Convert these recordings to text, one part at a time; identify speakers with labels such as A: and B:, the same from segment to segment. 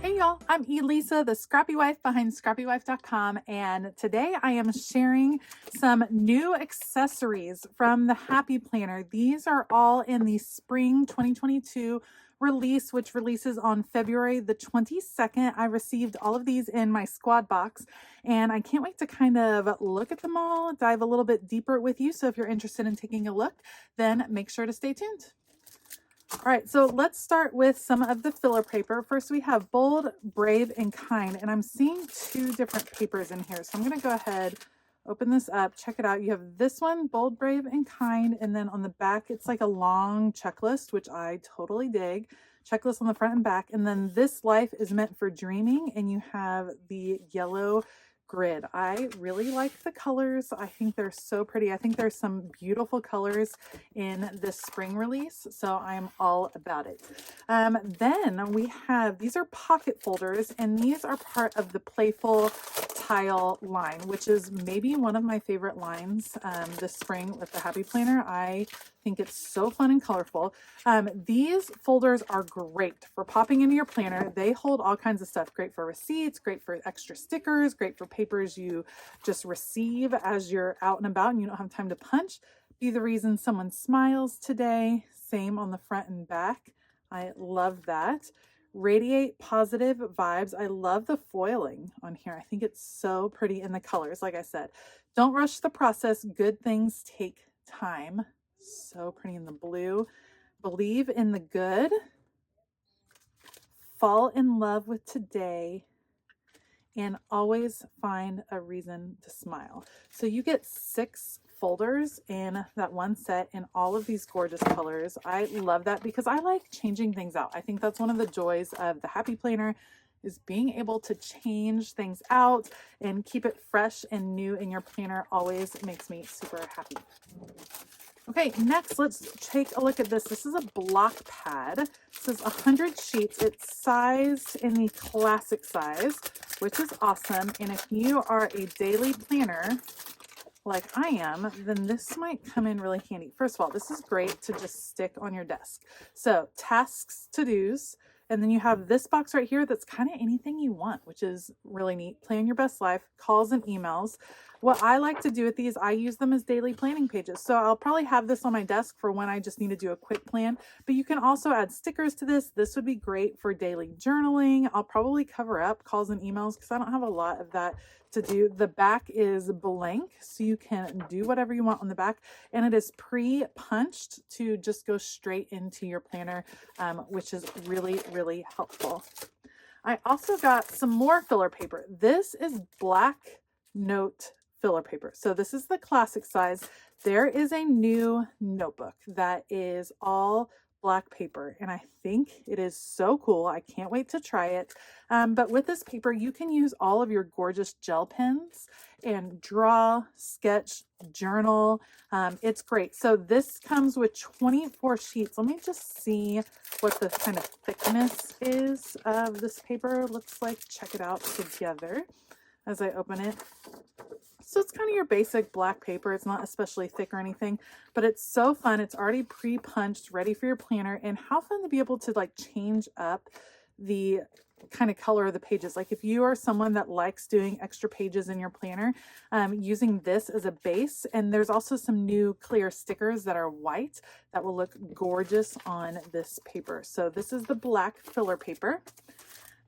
A: Hey y'all, I'm Elisa, the Scrappy Wife behind ScrappyWife.com, and today I am sharing some new accessories from the Happy Planner. These are all in the spring 2022 release, which releases on February the 22nd. I received all of these in my squad box, and I can't wait to kind of look at them all, dive a little bit deeper with you. So if you're interested in taking a look, then make sure to stay tuned. All right, so let's start with some of the filler paper. First, we have Bold, Brave, and Kind, and I'm seeing two different papers in here. So I'm going to go ahead, open this up, check it out. You have this one, Bold, Brave, and Kind, and then on the back, it's like a long checklist, which I totally dig. Checklist on the front and back, and then this life is meant for dreaming, and you have the yellow grid. I really like the colors. I think they're so pretty. I think there's some beautiful colors in this spring release, so I'm all about it. Then we have, these are pocket folders, and these are part of the Playful Tile line, which is maybe one of my favorite lines this spring with the Happy Planner. I think it's so fun and colorful. These folders are great for popping into your planner. They hold all kinds of stuff. Great for receipts, great for extra stickers, great for papers you just receive as you're out and about and you don't have time to punch. Be the reason someone smiles today. Same on the front and back. I love that. Radiate positive vibes. I love the foiling on here. I think it's so pretty in the colors. Like I said, don't rush the process. Good things take time. So pretty in the blue. Believe in the good. Fall in love with today. And always find a reason to smile. So you get 6 folders in that one set in all of these gorgeous colors. I love that because I like changing things out. I think that's one of the joys of the Happy Planner, is being able to change things out and keep it fresh and new in your planner. Always makes me super happy. Okay, next let's take a look at this. This is a block pad. It says 100 sheets. It's sized in the classic size, which is awesome. And if you are a daily planner like I am, then this might come in really handy. First of all, this is great to just stick on your desk. So tasks, to-dos, and then you have this box right here that's kind of anything you want, which is really neat. Plan your best life, calls and emails. What I like to do with these, I use them as daily planning pages. So I'll probably have this on my desk for when I just need to do a quick plan, but you can also add stickers to this. This would be great for daily journaling. I'll probably cover up calls and emails because I don't have a lot of that to do. The back is blank, so you can do whatever you want on the back, and it is pre-punched to just go straight into your planner, which is really, really helpful. I also got some more filler paper. This is black note filler paper. So this is the classic size. There is a new notebook that is all black paper, and I think it is so cool. I can't wait to try it. But with this paper, you can use all of your gorgeous gel pens and draw, sketch, journal. It's great. So this comes with 24 sheets. Let me just see what the kind of thickness is of this paper. Looks like, check it out together as I open it. So it's kind of your basic black paper. It's not especially thick or anything, but it's so fun. It's already pre-punched, ready for your planner. And how fun to be able to like change up the kind of color of the pages. Like if you are someone that likes doing extra pages in your planner, using this as a base. And there's also some new clear stickers that are white that will look gorgeous on this paper. So this is the black filler paper.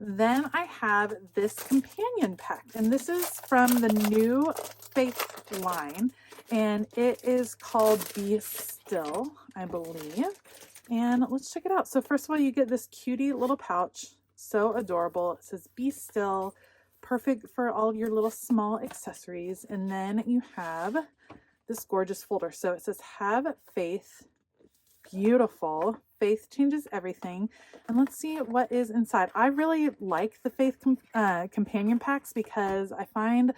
A: Then I have this companion pack, and this is from the new Faith line, and it is called Be Still, I believe. And let's check it out. So first of all, you get this cutie little pouch, so adorable. It says Be Still, perfect for all of your little small accessories. And then you have this gorgeous folder. So it says Have Faith. Beautiful. Faith changes everything. And let's see what is inside. I really like the Faith companion packs because I find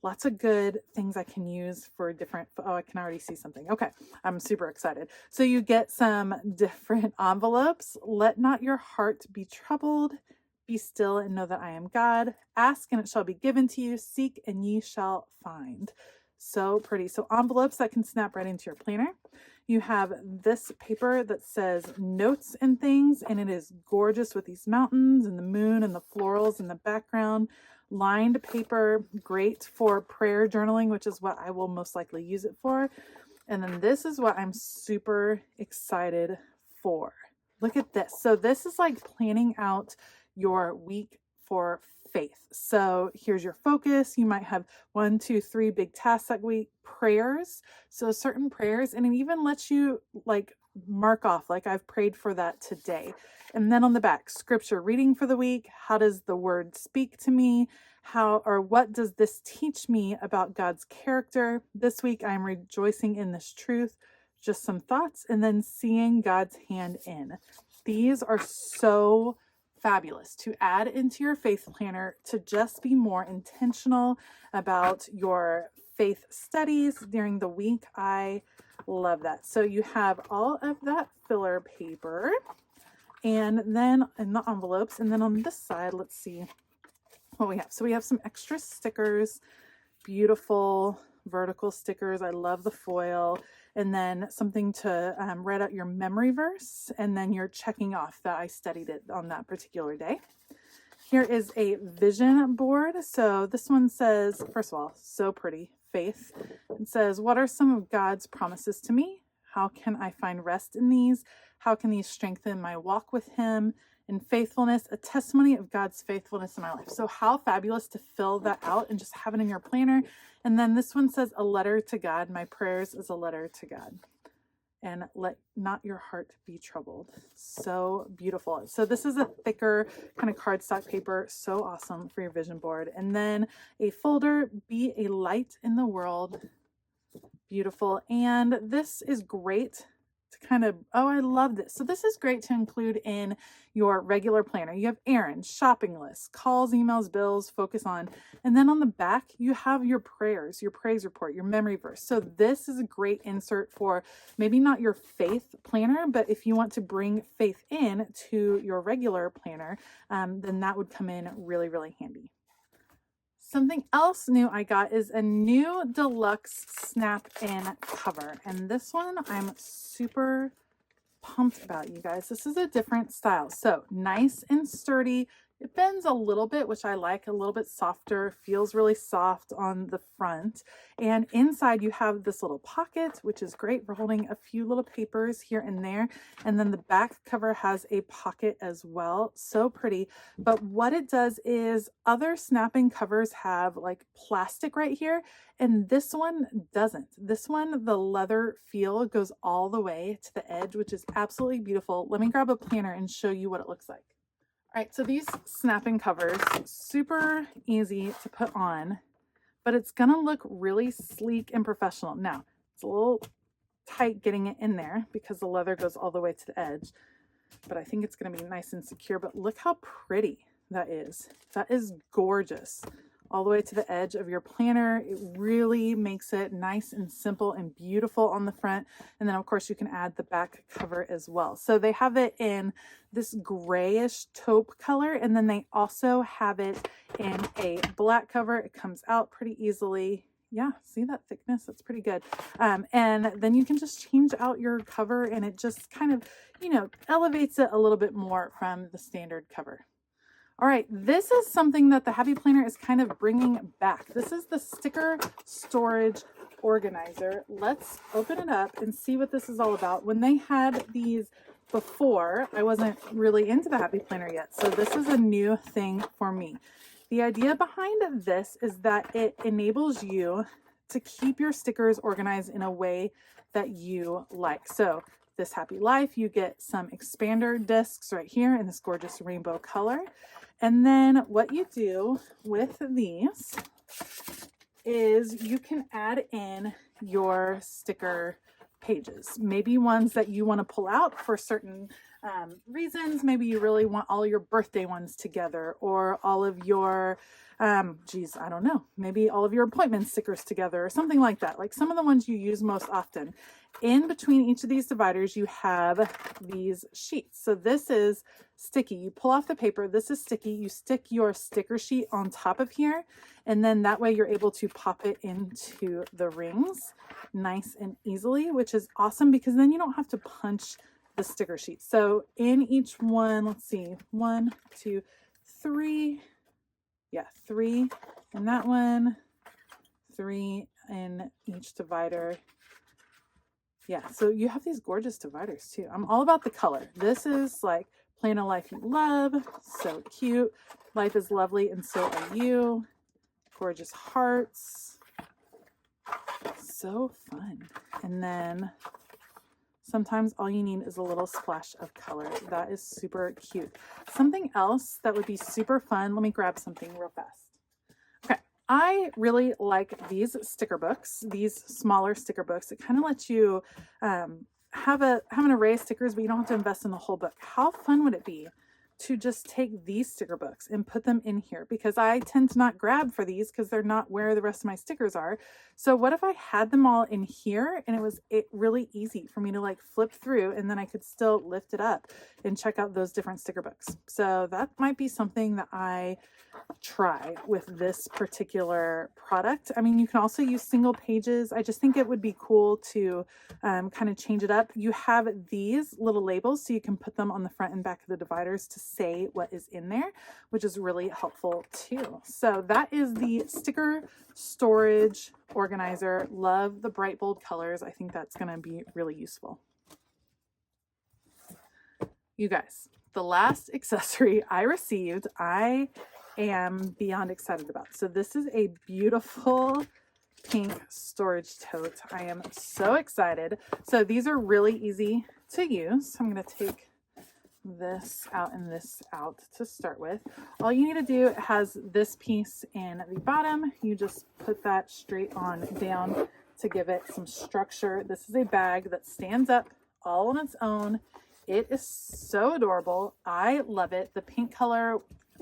A: lots of good things I can use for different, oh, I can already see something. Okay, I'm super excited. So you get some different envelopes. Let not your heart be troubled. Be still and know that I am God. Ask and it shall be given to you. Seek and ye shall find. So pretty. So envelopes that can snap right into your planner. You have this paper that says notes and things, and it is gorgeous with these mountains and the moon and the florals in the background. Lined paper, great for prayer journaling, which is what I will most likely use it for. And then this is what I'm super excited for. Look at this. So this is like planning out your week for faith. So here's your focus. You might have 1, 2, 3 big tasks that week. Prayers. So certain prayers, and it even lets you like mark off, like I've prayed for that today. And then on the back, scripture reading for the week. How does the word speak to me? How or what does this teach me about God's character? This week I'm rejoicing in this truth. Just some thoughts, and then seeing God's hand in. These are so fabulous to add into your faith planner to just be more intentional about your faith studies during the week. I love that. So you have all of that filler paper, and then in the envelopes, and then on this side, let's see what we have. So we have some extra stickers, beautiful vertical stickers. I love the foil. And then something to write out your memory verse, and then you're checking off that I studied it on that particular day. Here is a vision board. So this one says, first of all, so pretty, faith. It says, what are some of God's promises to me? How can I find rest in these? How can these strengthen my walk with him? In faithfulness, a testimony of God's faithfulness in my life. So how fabulous to fill that out and just have it in your planner. And then this one says, a letter to God. My prayers is a letter to God. And let not your heart be troubled. So beautiful. So this is a thicker kind of cardstock paper. So awesome for your vision board. And then a folder, be a light in the world. Beautiful. And this is great to kind of, oh, I love this. So this is great to include in your regular planner. You have errands, shopping lists, calls, emails, bills, focus on. And then on the back, you have your prayers, your praise report, your memory verse. So this is a great insert for maybe not your faith planner, but if you want to bring faith in to your regular planner, then that would come in really, really handy. Something else new I got is a new Deluxe snap-in cover. And this one I'm super pumped about, you guys. This is a different style. So nice and sturdy. It bends a little bit, which I like, a little bit softer, feels really soft on the front. And inside you have this little pocket, which is great for holding a few little papers here and there. And then the back cover has a pocket as well. So pretty. But what it does is other snap-in covers have like plastic right here, and this one doesn't. This one, the leather feel goes all the way to the edge, which is absolutely beautiful. Let me grab a planner and show you what it looks like. All right, so these snap-in covers, super easy to put on, but it's gonna look really sleek and professional. Now, it's a little tight getting it in there because the leather goes all the way to the edge, but I think it's gonna be nice and secure. But look how pretty that is. That is gorgeous. All the way to the edge of your planner. It really makes it nice and simple and beautiful on the front. And then of course you can add the back cover as well. So they have it in this grayish taupe color, and then they also have it in a black cover. It comes out pretty easily. Yeah, see that thickness? That's pretty good. And then you can just change out your cover, and it just kind of, you know, elevates it a little bit more from the standard cover. All right, this is something that the Happy Planner is kind of bringing back. This is the sticker storage organizer. Let's open it up and see what this is all about. When they had these before, I wasn't really into the Happy Planner yet, so this is a new thing for me. The idea behind this is that it enables you to keep your stickers organized in a way that you like. So this Happy Life, you get some expander discs right here in this gorgeous rainbow color. And then what you do with these is you can add in your sticker pages, maybe ones that you want to pull out for certain reasons. Maybe you really want all your birthday ones together, or all of your, geez, I don't know, maybe all of your appointment stickers together, or something like that. Like some of the ones you use most often. In between each of these dividers, you have these sheets. So this is sticky. You pull off the paper. This is sticky. You stick your sticker sheet on top of here, and then that way you're able to pop it into the rings nice and easily, which is awesome because then you don't have to punch the sticker sheet. So in each one, let's see, 1, 2, 3. Yeah, 3 in that one, 3 in each divider. Yeah, so you have these gorgeous dividers too. I'm all about the color. This is like Plan a Life You Love. So cute. Life is lovely and so are you. Gorgeous hearts. So fun. And then sometimes all you need is a little splash of color. That is super cute. Something else that would be super fun. Let me grab something real fast. Okay. I really like these sticker books, these smaller sticker books. It kind of lets you have an array of stickers, but you don't have to invest in the whole book. How fun would it be to just take these sticker books and put them in here? Because I tend to not grab for these because they're not where the rest of my stickers are. So what if I had them all in here and it was really easy for me to like flip through, and then I could still lift it up and check out those different sticker books. So that might be something that I try with this particular product. I mean, you can also use single pages. I just think it would be cool to kind of change it up. You have these little labels, so you can put them on the front and back of the dividers to say what is in there, which is really helpful too. So that is the sticker storage organizer. Love the bright, bold colors. I think that's going to be really useful. You guys, the last accessory I received, I am beyond excited about. So this is a beautiful pink storage tote. I am so excited. So these are really easy to use. I'm going to take this out and this out to start with. All you need to do, it has this piece in the bottom. You just put that straight on down to give it some structure. This is a bag that stands up all on its own. It is so adorable. I love it. The pink color,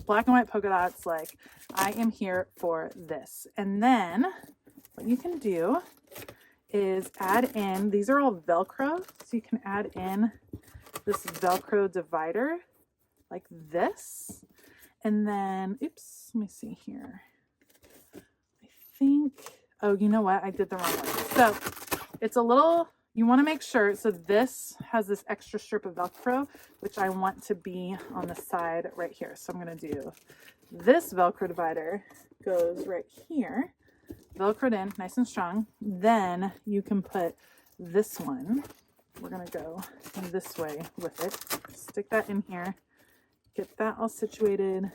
A: black and white polka dots, like I am here for this. And then what you can do is add in, these are all Velcro, so you can add in this Velcro divider like this. And then, oops, let me see here. I think, oh, you know what? I did the wrong one. So it's a little, you want to make sure, so this has this extra strip of Velcro, which I want to be on the side right here. So I'm going to do this Velcro divider goes right here, Velcroed in nice and strong. Then you can put this one, we're going to go this way with it, stick that in here, get that all situated,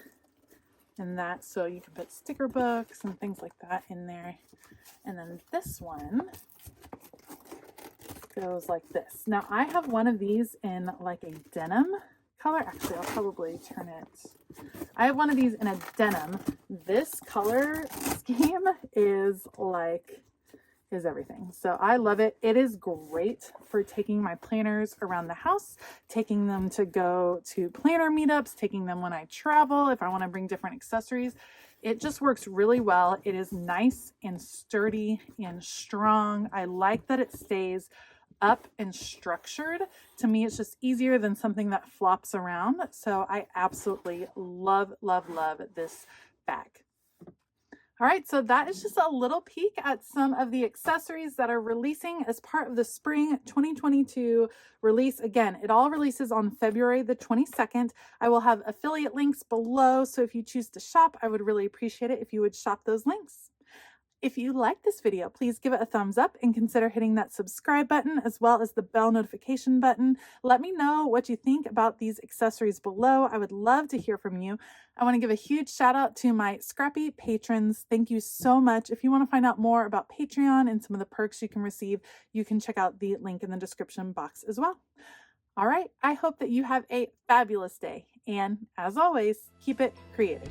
A: and that, so you can put sticker books and things like that in there. And then this one goes like this. Now I have one of these in like a denim color. Actually, I'll probably turn it. I have one of these in a denim. This color scheme is everything. So I love it. It is great for taking my planners around the house, taking them to go to planner meetups, taking them when I travel, if I want to bring different accessories. It just works really well. It is nice and sturdy and strong. I like that it stays up and structured. To me, it's just easier than something that flops around. So I absolutely love, love, love this bag. All right, so that is just a little peek at some of the accessories that are releasing as part of the spring 2022 release. Again, it all releases on February the 22nd. I will have affiliate links below, so if you choose to shop, I would really appreciate it if you would shop those links. If you like this video, please give it a thumbs up and consider hitting that subscribe button as well as the bell notification button. Let me know what you think about these accessories below. I would love to hear from you. I want to give a huge shout out to my Scrappy patrons. Thank you so much. If you want to find out more about Patreon and some of the perks you can receive, you can check out the link in the description box as well. All right, I hope that you have a fabulous day. And as always, keep it creative.